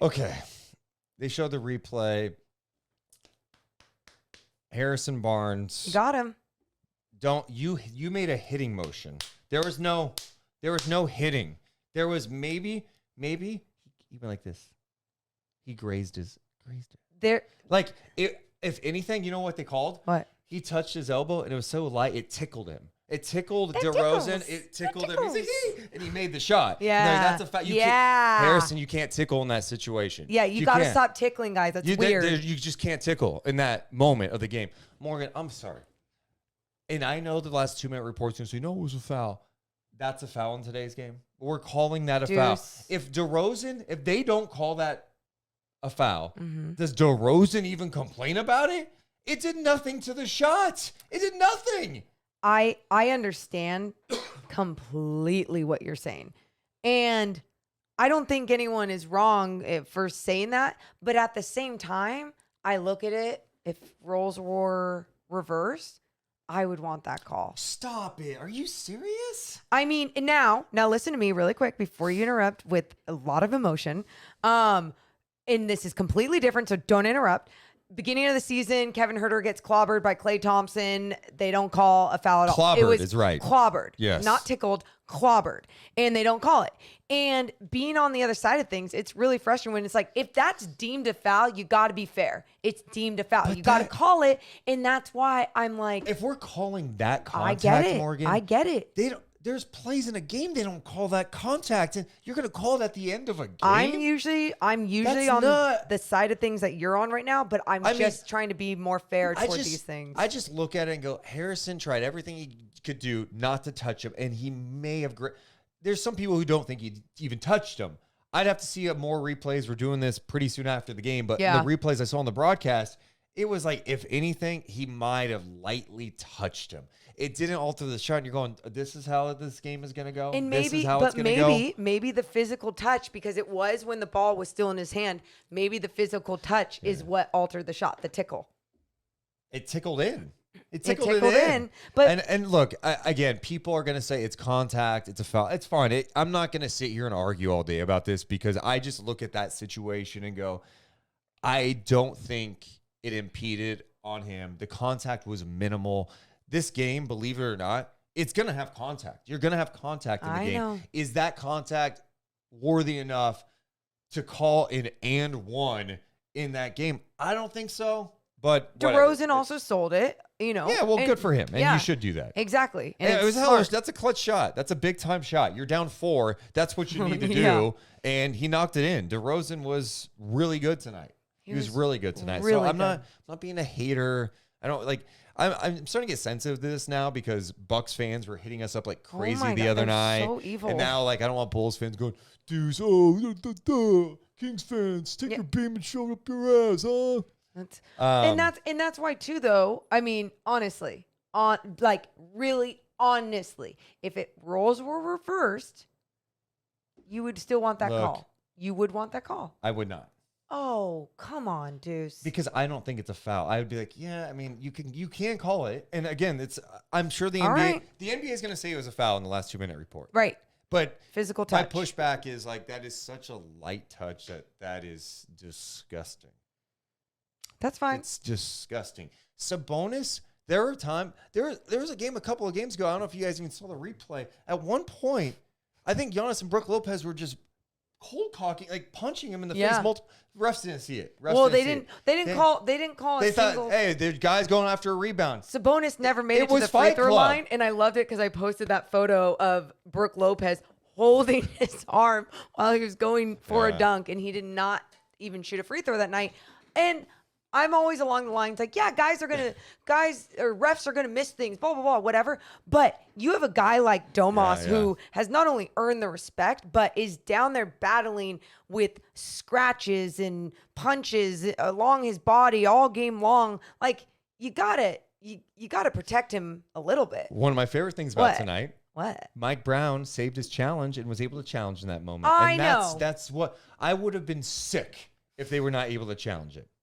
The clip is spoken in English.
Okay. They showed the replay. Harrison Barnes. You got him. You made a hitting motion. There was no hitting. There was maybe even like this. He grazed it. There. Like if anything, you know what they called? What? He touched his elbow and it was so light it tickled him. It tickled It DeRozan. tickles. It tickled It him. He's like, tickles. "Hey," and he made the shot. Yeah. No, that's a fact. Harrison, you can't tickle in that situation. Yeah, you got to can't. stop tickling, guys. That's You, weird. you just can't tickle in that moment of the game. Morgan, I'm sorry. And I know the last 2-minute report's going to say, no, it was a foul. That's a foul in today's game. We're calling that a foul. Deuce. If they don't call that a foul, Mm-hmm. does DeRozan even complain about it? It did nothing to the shot. It did nothing. I understand completely what you're saying. And I don't think anyone is wrong for saying that. But at the same time, I look at it, if roles were reversed, I would want that call. Stop it. Are you serious? I mean, now listen to me really quick before you interrupt with a lot of emotion. And this is completely different, so don't interrupt. Beginning of the season, Kevin Huerter gets clobbered by Klay Thompson. They don't call a foul at all. Clobbered is right. Clobbered. Yes. Not tickled, clobbered. And they don't call it. And being on the other side of things, it's really frustrating when it's like, if that's deemed a foul, you got to be fair. It's deemed a foul. But you got to call it. And that's why I'm like, If we're calling that I contact, get it. Morgan, I get it. they don't. There's plays in a game they don't call that contact, and you're going to call it at the end of a game. I'm usually That's on not- the side of things that you're on right now, but I'm I mean, just trying to be more fair I toward just- these things. I just look at it and go, Harrison tried everything he could do not to touch him, and he may have. There's some people who don't think he even touched him. I'd have to see more replays. We're doing this pretty soon after the game, but Yeah. the replays I saw on the broadcast, it was like, if anything, he might have lightly touched him. It didn't alter the shot. And you're going, this is how this game is going to go. And This is maybe, how it's but going to go. maybe the physical touch, because it was when the ball was still in his hand. Maybe the physical touch is what altered the shot, the tickle. It tickled in. It tickled tickled it in. in, but- and look, again, people are going to say it's contact, it's a foul. It's fine. I'm not going to sit here and argue all day about this because I just look at that situation and go, I don't think it impeded on him. The contact was minimal. This game, believe it or not, it's going to have contact. You're going to have contact in the game. know. Is that contact worthy enough to call an and one in that game? I don't think so. But whatever. DeRozan also sold it, Yeah, well, good for him. And you should do that. Exactly. And Yeah, it's it was smart. that's a clutch shot. That's a big time shot. You're down 4. That's what you need to do. Yeah. And he knocked it in. DeRozan was really good tonight. He was really good tonight. So really I'm good. not being a hater. I don't like. I'm starting to get sensitive to this now because Bucks fans were hitting us up like crazy my the God, other they're night. so evil. And now like I don't want Bulls fans going, Deuce, Kings fans, take your beam and shove it up your ass, huh? That's why too, though. I mean, honestly, really honestly, if roles were reversed, you would still want that call. You would want that call. I would not. Oh, come on, Deuce. Because I don't think it's a foul. I would be like, yeah, I mean, you can call it. And again, I'm sure the All NBA right. the NBA is going to say it was a foul in the last 2-minute report. Right. But Physical my touch. pushback is like that is such a light touch that is disgusting. That's fine. It's disgusting. Sabonis, there was a couple of games ago. I don't know if you guys even saw the replay. At one point, I think Giannis and Brook Lopez were just cold cocking, like punching him in the face. Multiple refs didn't see it. They didn't call They a single. thought, hey, the guy's going after a rebound. Sabonis never made it to was the free Fight throw Club. line, and I loved it because I posted that photo of Brook Lopez holding his arm while he was going for a dunk, and he did not even shoot a free throw that night. And I'm always along the lines like, yeah, refs are gonna miss things, blah blah blah, whatever. But you have a guy like Domas who has not only earned the respect, but is down there battling with scratches and punches along his body all game long. Like you gotta protect him a little bit. One of my favorite things about What? tonight, What? Mike Brown saved his challenge and was able to challenge in that moment. I and know. That's what I would have been sick if they were not able to challenge it.